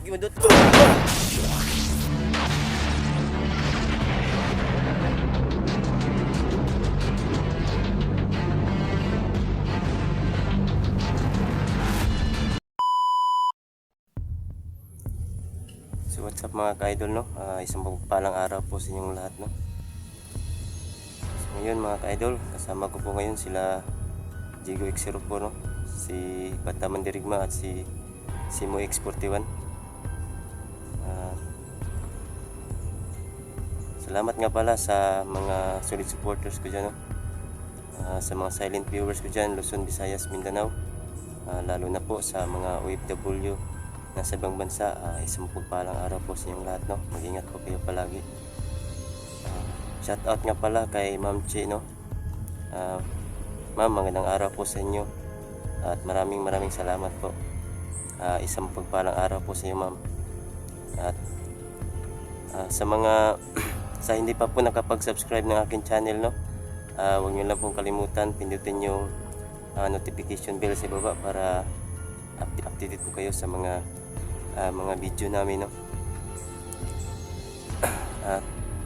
Gimadot. So what's up mga ka-idol, no? Isang pagpalang araw po sa inyong lahat, no? So ngayon mga ka-idol, kasama ko po ngayon sila Jigo X04, no? Si Bata Mandirigma at si Simo X41. Salamat nga pala sa mga solid supporters ko dyan, no? Sa mga silent viewers ko dyan, Luzon, Visayas, Mindanao, lalo na po sa mga OFW nasa ibang bansa. Isang pagpalang araw po sa inyong lahat, no? Mag-ingat po kayo palagi. Shout out nga pala kay Ma'am Chi, no? Ma'am, magandang araw po sa inyo at maraming salamat po. Isang pagpalang araw po sa inyo, ma'am. At sa mga sa hindi pa po nakapag-subscribe ng aking channel, no? Huwag niyo lang pong kalimutan pindutin yung notification bell sa baba para updated po kayo sa mga video namin, no?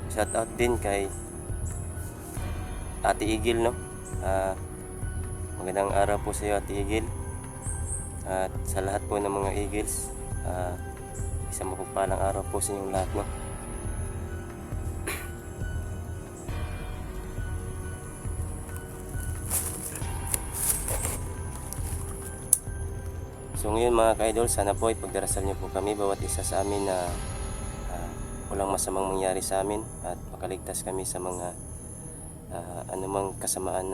Shout out din kay Ate Igil, no? Magandang araw po sa iyo, Ate Igil, at sa lahat po ng mga Eagles. Isang mapagpalang araw po sa inyong lahat, no? So ngayon mga ka-idol, sana po ipagdarasal niyo po kami bawat isa sa amin na walang masamang mangyari sa amin at makaligtas kami sa mga anumang kasamaan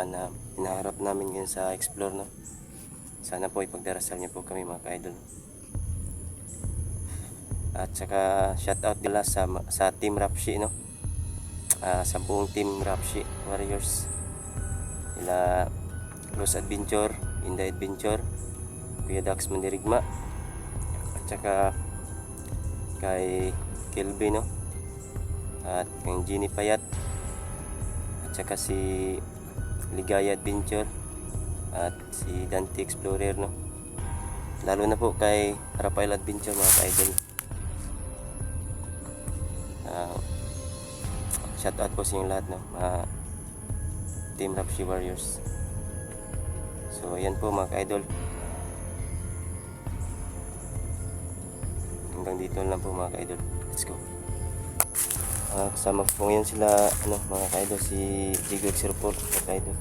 na hinaharap namin ngayon sa Explore, no? Sana po ipagdarasal niyo po kami mga ka-idol. At saka shout out nila sa Team Rapshi, no? Sa buong Team Rapshi Warriors, nila Los Adventure, Inday Adventure, Kuya Dax Mandirigma, at saka kay Kelby, no? At kay Ginny Payat, at saka si Ligaya Adventure at si Dante Explorer, no? Lalo na po kay Rafael Adventure mga ka-idol. Shout out po sa inyong lahat, no? Team Rapshi Warriors. So ayan po mga ka-idol, hanggang dito lang po mga ka-idol. Let's go. Kasama ko po ngayon sila mga ka-idol, si Jigo X04 mga ka-idol,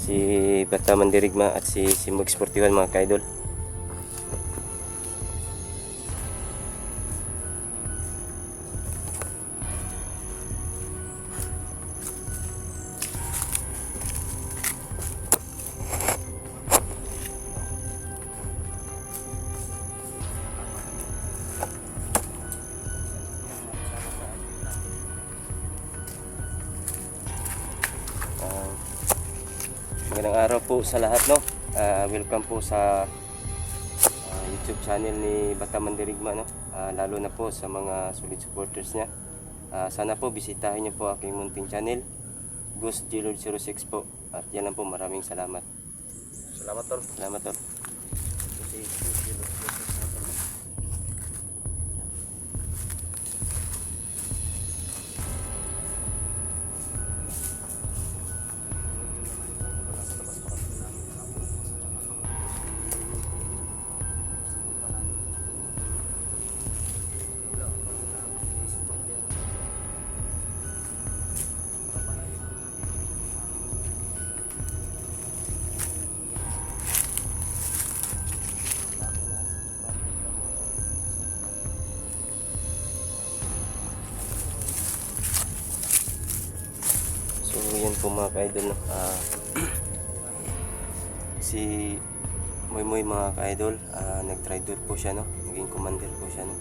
si Bata Mandirigma at si Simo X41 mga ka-idol. Magandang araw po sa lahat, no? Welcome po sa YouTube channel ni Bata Mandirigma, no? Lalo na po sa mga solid supporters niya. Sana po bisitahin niyo po aking munting channel, Ghost G-Lord 06 po. At yan lang po, maraming salamat. Salamat, tol. Salamat, tol. So yan po mga ka-idol, no? Si Moy mga ka-idol, nag-trader po siya, no? Naging commander po siya, no?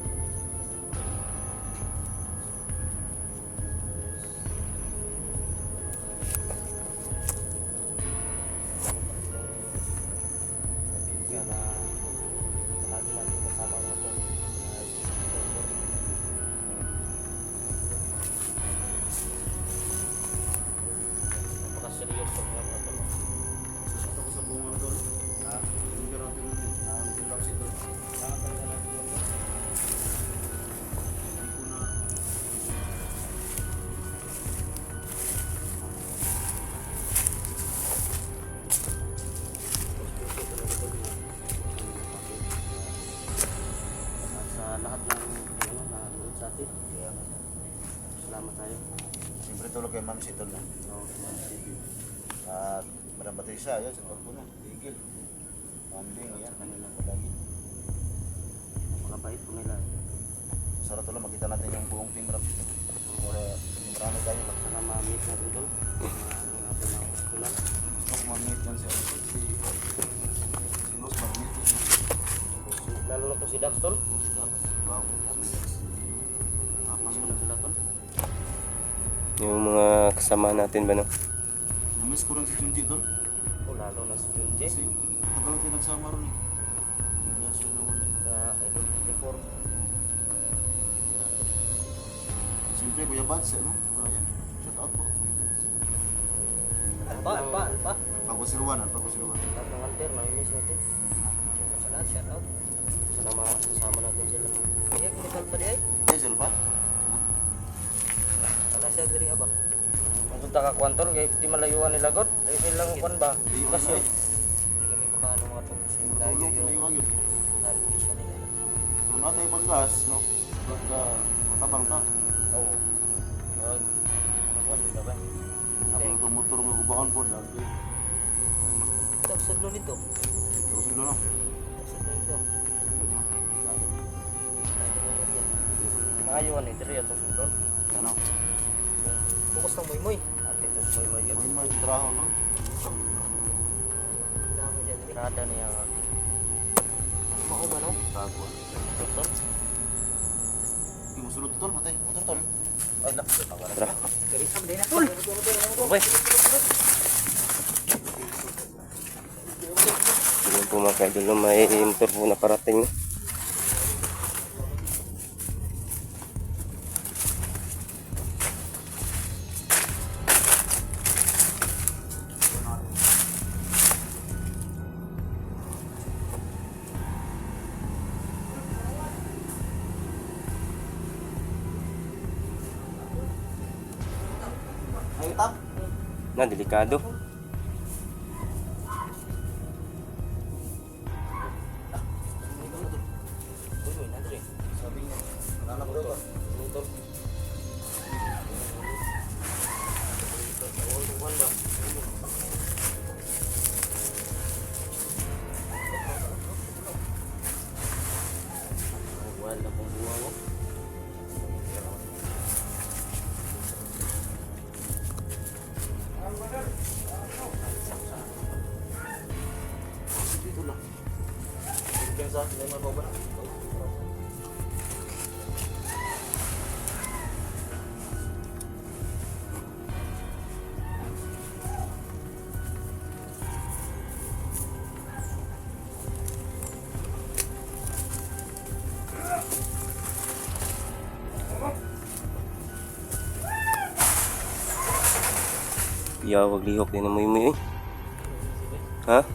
Seryoso ka ba ito? Susunod ako sa bunga na doon. Sama tayo. Siyempre tulog kay Ma'am Sitol na. Oo, sige. At Madam Patricia, yan, sa korpo na. Tigil. Pambing, yan. Kanina ko lagi. Makabait po nila. Sarap tuloy, makita natin yung buong team rap. Para hindi marami tayo. Sana ma-meet natin tol. Ano natin na kulan. Gusto ko ma-meet yan si Los, ma-meet yan. Lalo na po si Dax tol. Wow. Tapos na sila tol. Yung mga kasama natin ba no? Namiss ko rin si Junji tol. Oh, lalo na si Junji. Kasi tagal tayo nagsama rin eh. Hindi na siya nawala. Sa Idol 54. Siyempre, Kuya Bads, ano? Ayan, shout out po. Alpa. Pagwasiruan, pagwasiruan. Lahat ng hunter, nami-miss natin. Sa lahat, shout out. Sana makasama natin sila. Iya, kinipan pa di ay. Yes, Elpa? Sana siya diri ba? Magpunta ka kwantor, kaya di malayuan nila god. Dahil lang kwan ba? Kasi hindi kami makaano mga tong kasi layo Tulong, yung layo agad. navigation nila. Kung natin yung paggas, no? Pagka, matabang ta. Oo. Ano kwan, dito ba? Napang itong motor ng ubaon po, dati. Ito, sudlo nito. Ito sila, no? Sudlo nito. Layo mo yan. Maayon eh, diri ito sudlo. Ano? Bukas ng moy-moy. Ate, ito si moy-moy yun. May traho, no? Dami dyan. Tirada niya nga. Mao ba no? Tago. Doktor? Yung musulot tol, matay. Motor tol. Ay, lak. Tara. Karisam din na. Okay. Tingnan po mga kaidol, may motor po na parating. Ay, tap. Na, delikado. Sabi niya, wala na po ito. Wala pong buwa mo. Dito lang. Pensa, hindi mo ba ba? Yawag lihok din ang muy-muy. Ha?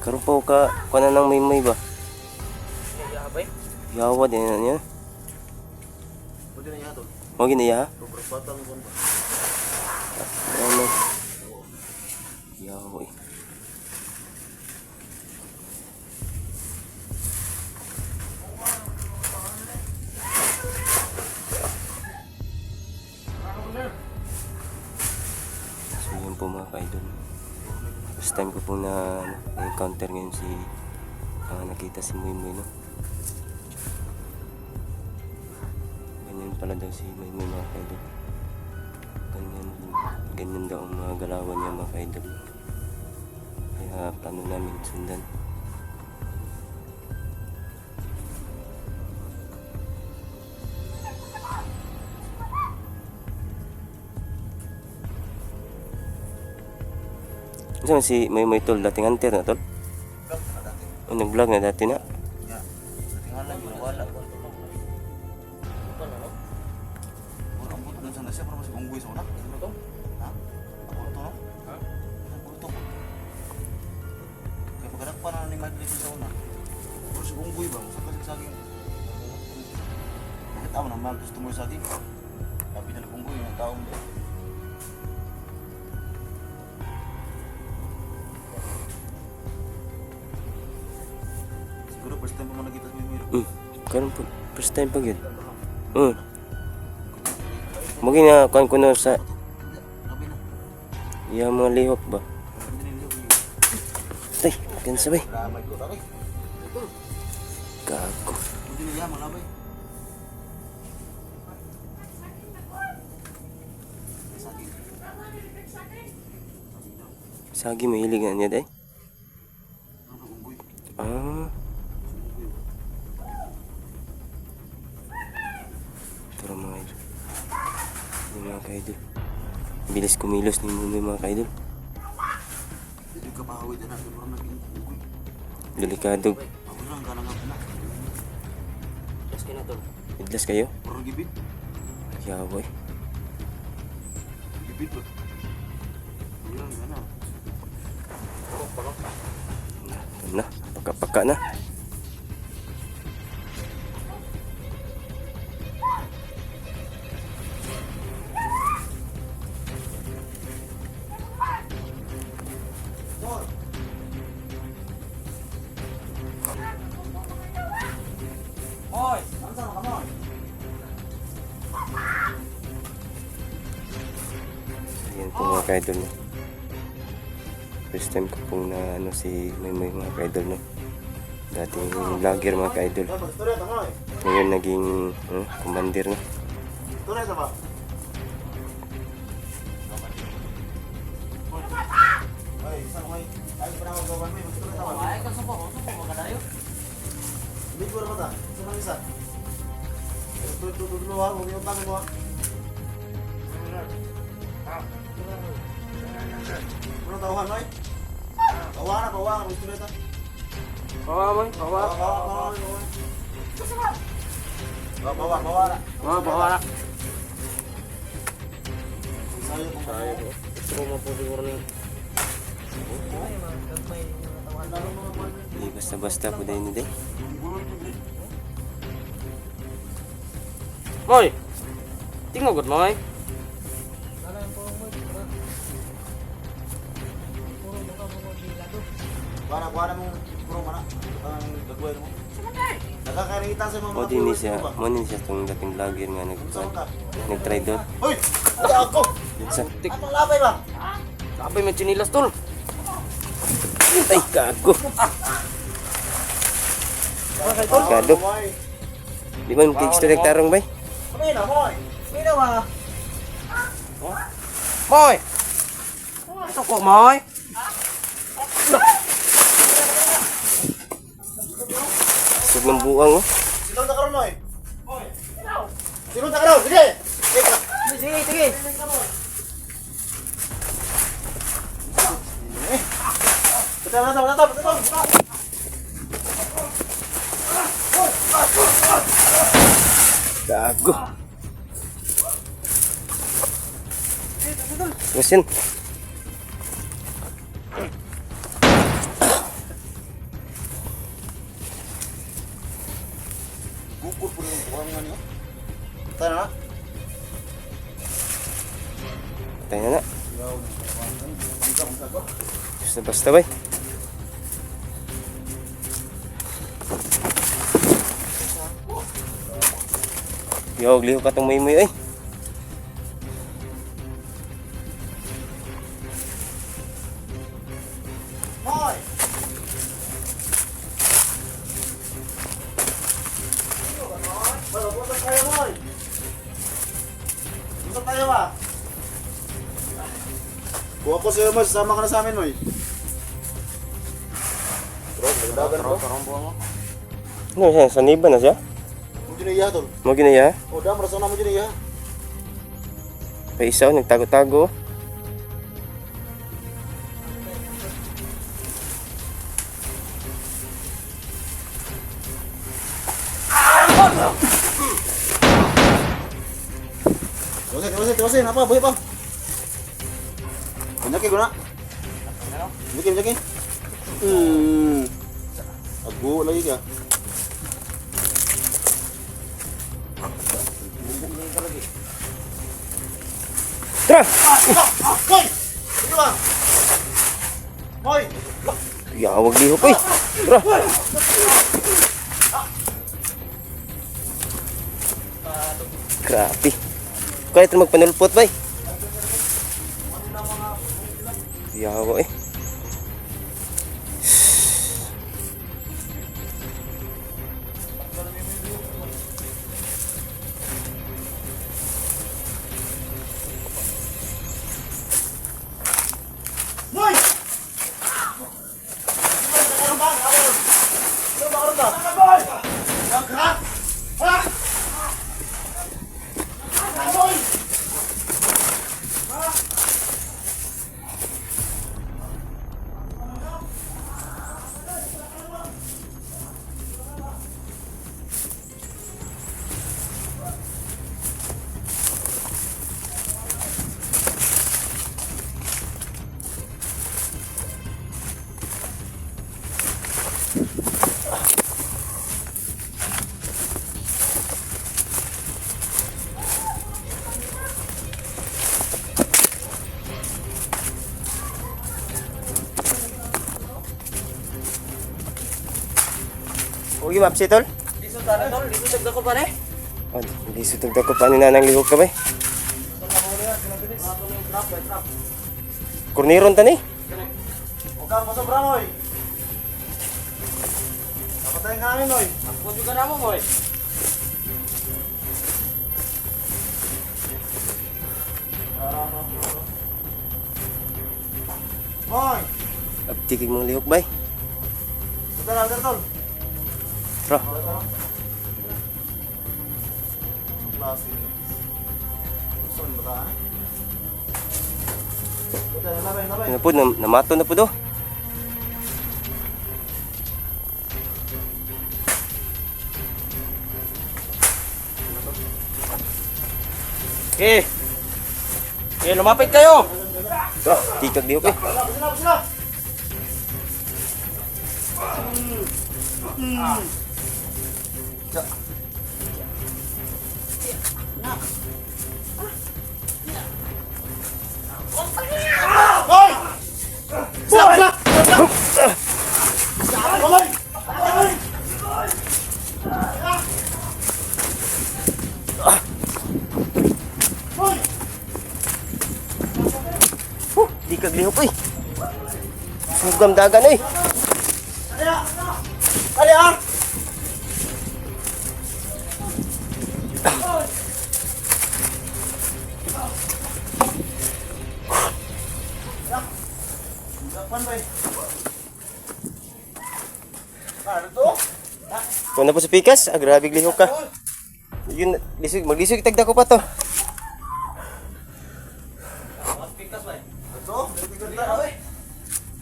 Karon pa ka kana nang muy-muy ba? Yawa din na niya. Pwede na niya tol. Mo giniya? Sobrang batang buwan ba? Ano? Yawa eh. So yun po mga kaidol. First time ko po na-encounter ngayon si nakita si Muy no. Ganyan pala daw si Muy mga kaidol. Ganyan daw ang mga galawan niya mga kaidol. Kaya plano namin sundan. Saan si Muy tol? Dating hunter na tol? Vlog na dati. O nag-vlog na dati na? Ya. Tingnan lang yung wala. Wala ang buto dun sa nasya, parang masih unggoy sa una. Ano to? Ha? Ako to, no? Ha? Ako to. Kaya pagkanak pa na ni Mike dito sa una. Pero si unggoy ba? Masa kasi saging. Bakit ako naman gusto mo yung saging? Sabi na unggoy yung taong doon. Siguro first time pa mo nakita sa Mimiro. Karon po, first time pa yun. Mungkin na kuan kuno sa Labi na. iya mga lihok ba. Tay, kan sabay. Ramay ko tari. Gago. Hindi niya malabay. Sagi mahilig na niya day. Ano unggoy? Ah. Tara mga idol. Ini mga kaidol. Bilis kumilos ni Mumoy mga kaidol. Hindi ka pahawi din natin pero naging unggoy. Delikado. Ako lang ka nang anak. Just kina to. Idlas kayo? Pero gibit. Yaboy. Gibit ba? Yan gana. Na, paka-paka na. Hoy, ansa ka mo? Ayan po mga kaidol no. First time ko pong na ano si Maymoy mga kaidol no. Dating vlogger mga kaidol. Storya ta mo. Ngayon naging commander no. Storya ta ba? Hoy, isa mo ay para mo gawan mo, storya ta ba? Ay, kaso po magadayo. Hindi ko ra ta. Isa man isa. Ito dulu ha, mo yung tangan mo. Ano tawahan mo? Tawahan, mo storya ta. Bawa. Bawa. Sayo po. Ito mo po siguro ni. Hindi basta-basta po dahil hindi. Moy! Tingnan ko, Moy. Kuha mo puro mana. Ang gagawin mo. Nakakaritan sa mga O din ni siya, mo din siya itong dating vlogger nga nag-try doon. Hoy! Ay, ako! Minsan, Anong labay ba? Sabay may chinilas, tol. ay gago. Delikado. Di ba mag-extract tarong bay? Kami na, hoy! Kami na ba? Moy! Ito ko, Moy. Sug ng buang oh. Silong na karon, hoy! Silong na karon! Sige! Sige. Tatap! Gago. Mesin. Gugur po rin ang ano. Tayo na? Tayo na. Basta-basta bay. Yo, liho ka tong Maymoy ay. Hoy! Punta tayo, hoy! Punta tayo ba? Kuha ko sa'yo, mas. Sama ka na sa amin, hoy. Dagan ko. Ano siya? Saniba na siya? Mo ginaya, tol. Mo ginaya? O, dam, rasa na mo ginaya. Pa isaw, nagtago-tago. Tawasin. Apa? Buhay pa. Banyakin ko na. Banyakin. Ago lagi ka. Tara! Hoy! Ito ba? Hoy! Yawag liho pa eh. Tara! Grabe. Kaya ito magpanulpot bay. Yawa eh. Boy! Ano ba? Ha? Boy! Huwag yung mapsi tol. Lisod tara tol, lisod ako pa ne. Oh, hindi sutog ko pa ni nanang lihok ka bay. Kurniron ta ni. Huwag kang masobra mo eh. Napatayin ka namin oy. Ako juga namo moy. Boy! Abtikig mong lihok bay. Ito na, tol. Tara. Klase. Gusto mo ba ta? Ito na, labay. Ano po, namato na po do. Eh. Eh, lumapit kayo. Tara, tikag lihok eh. Sila! Hoy! Sila! Hoy! Hoy! Tikag lihok eh. Sugam dagan eh. Alya! Dapan ba? Ano to? Kung na po sa pikas, grabe lihok ka. Yun, lisig, maglisig tagda ko pa to. Pikas bay. Ito? Ganda oy.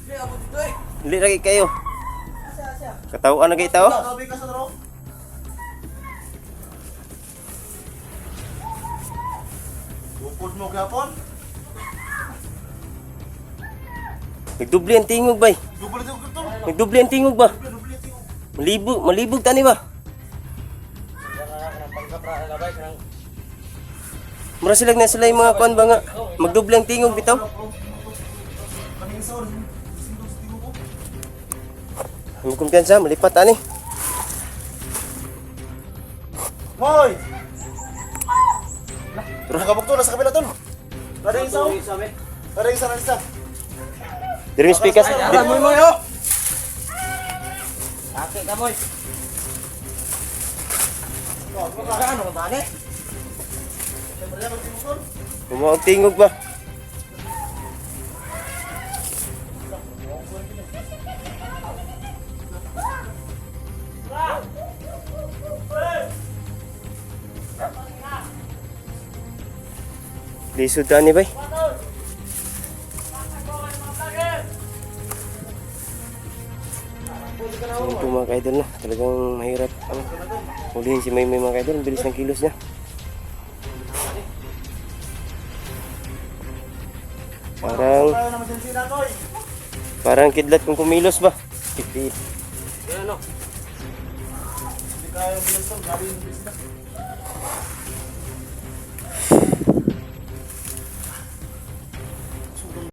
Sige, abot dito eh. Hindi lagi kayo. Katawaan na kayo tao. Sabi ka sa tro. Bukod mo gapon. Nagdubli ang tingog bay. Dubli ito to. Nagdubli ang tingog ba? Dubli ito. Malibog tani ba? Mura sila na sila yung mga kuan ba nga. Magdubli ang tingog bitaw. Kaming sa oras. Sindog sa tingog ko. Ang kumpiyansa, malipat ani. Hoy! Nakabok to, nasa kabila to. Kada yung sao? Kada yung isa. Diri yung speakers. Ay, moy moy oh. Aki ka moy. Ano ba ni? Umuang tingog ba? Lisod tani bay. So ito mga ka-idol na, talagang mahirap hulihin si Maymay mga ka-idol, ang bilis ng kilos niya. Parang kidlat kung kumilos ba? Hindi. Yan no. Hindi kaya yung bilis to, grabe yung bilis na.